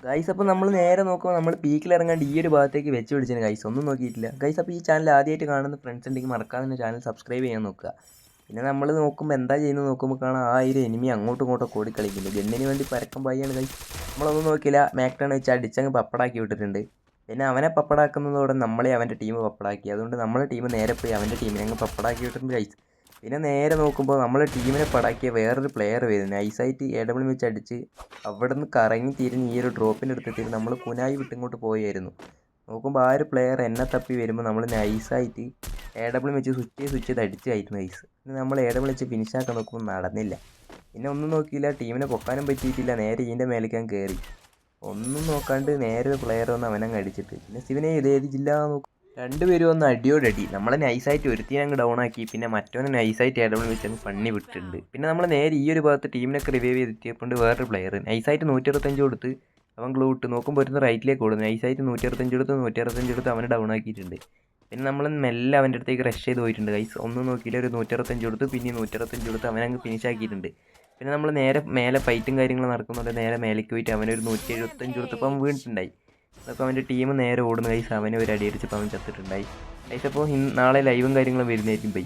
Guys അപ്പോൾ നമ്മൾ നേരെ നോക്കുമ്പോൾ നമ്മൾ പീക്കിൽ ഇറങ്ങാണ്ട് ഈ ഒരു ഭാഗത്തേക്ക് വെച്ച് പിടിച്ചതിന് ഗൈസ് ഒന്നും നോക്കിയിട്ടില്ല ഗൈസ്. അപ്പോൾ ഈ ചാനൽ ആദ്യമായിട്ട് കാണുന്ന ഫ്രണ്ട്സ് ഉണ്ടെങ്കിൽ മറക്കാതെ തന്നെ ചാനൽ സബ്സ്ക്രൈബ് ചെയ്യാൻ നോക്കുക. പിന്നെ നമ്മൾ നോക്കുമ്പോൾ എന്താ ചെയ്യുന്നത് നോക്കുമ്പോൾ കാണാം ആ ഒരു എനിമി അങ്ങോട്ടും ഇങ്ങോട്ടും ഓടി കളിക്കുന്നുണ്ട്. ഗണ്ണിന് വേണ്ടി പരക്കം പായാണ് ഗൈസ്. നമ്മളൊന്നും നോക്കിയില്ല, മാക്ടൺ വെച്ച് അടിച്ചങ്ങ് പപ്പടാക്കി വിട്ടിട്ടുണ്ട്. പിന്നെ അവനെ പപ്പടാക്കുന്നതോടെ നമ്മളെ അവൻ്റെ ടീം പപ്പടാക്കി. അതുകൊണ്ട് നമ്മുടെ ടീം നേരെ പോയി അവൻ്റെ ടീമിനെ അങ്ങ് പപ്പടാക്കി വിട്ടിട്ടുണ്ട് ഗൈസ്. പിന്നെ നേരെ നോക്കുമ്പോൾ നമ്മളെ ടീമിനെ പടാക്കിയ വേറൊരു പ്ലെയർ വരുന്നു. നൈസായിട്ട് എഡബിൾ വെച്ച് അടിച്ച് അവിടെ നിന്ന് കറങ്ങി തിരിഞ്ഞ് ഈ ഒരു ഡ്രോപ്പിൻ്റെ അടുത്തെത്തി നമ്മൾ കുനായി വിട്ടിങ്ങോട്ട് പോയായിരുന്നു. നോക്കുമ്പോൾ ആ ഒരു പ്ലെയർ എന്നെ തപ്പി വരുമ്പോൾ നമ്മൾ നൈസായിട്ട് വെച്ച് സ്വിച്ച് ചെയ്ത് അടിച്ചായിരുന്നു നൈസ്. പിന്നെ നമ്മൾ വെച്ച് ഫിനിഷാക്കാൻ നോക്കുമ്പോൾ നടന്നില്ല. പിന്നെ ഒന്നും നോക്കിയില്ല, ടീമിനെ പൊക്കാനും പറ്റിയിട്ടില്ല. നേരെ ഇതിൻ്റെ മേലേക്കാൻ കയറി ഒന്നും നോക്കാണ്ട് നേരെ ഒരു പ്ലെയർ വന്ന് അവനങ്ങ് അടിച്ചിട്ട് പിന്നെ സിവിനെ ഏത് ജില്ല നോക്കും. രണ്ടുപേരും ഒന്ന് അടിയോടടി നമ്മളെ നൈസായിട്ട് ഒരുത്തിനെ അങ്ങ് ഡൗൺ ആക്കി. പിന്നെ മറ്റവനെ നൈസായിട്ട് വെച്ച് അങ്ങ് പണി വിട്ടിട്ടുണ്ട്. പിന്നെ നമ്മൾ നേരെ ഈ ഒരു ഭാഗത്ത് ടീമിനൊക്കെ റിവൈവ് ചെയ്തെത്തിയപ്പോൾ വേറൊരു പ്ലെയർ നൈസായിട്ട് 165 കൊടുത്ത് അവൻ ഗ്ലൂ ഇട്ട് നോക്കുമ്പോൾ ഒരു റൈറ്റിലേക്ക് ഓടുന്നു. നൈസായിട്ട് 165 കൊടുത്ത് അവനെ ഡൗൺ ആക്കിയിട്ടുണ്ട്. പിന്നെ നമ്മൾ മെല്ലെ അവൻ്റെ അടുത്തേക്ക് റഷ് ചെയ്ത് പോയിട്ടുണ്ട് ഗൈസ്. ഒന്നും നോക്കിയില്ല, ഒരു 165 കൊടുത്ത് പിന്നെ 165 കൊടുത്ത് അവനങ്ങ് ഫിനിഷ് ആക്കിയിട്ടുണ്ട്. പിന്നെ നമ്മൾ നേരെ മേലെ ഫൈറ്റും കാര്യങ്ങളും നടക്കുന്നുണ്ട്. നേരെ മേലേക്ക് പോയിട്ട് അവനൊരു 175 കൊടുത്തപ്പോൾ അവൻ വീണിട്ടുണ്ടായി. അപ്പോൾ അവൻ്റെ ടീം നേരെ ഓടുന്ന ഗൈസ്. അവനെ ഒരു അടിയടിച്ചപ്പോൾ അവൻ ചത്തിട്ടുണ്ടായി ഗൈസ്. അപ്പോൾ നാളെ ലൈവും കാര്യങ്ങളും വരുന്നതായിരിക്കും ബൈ.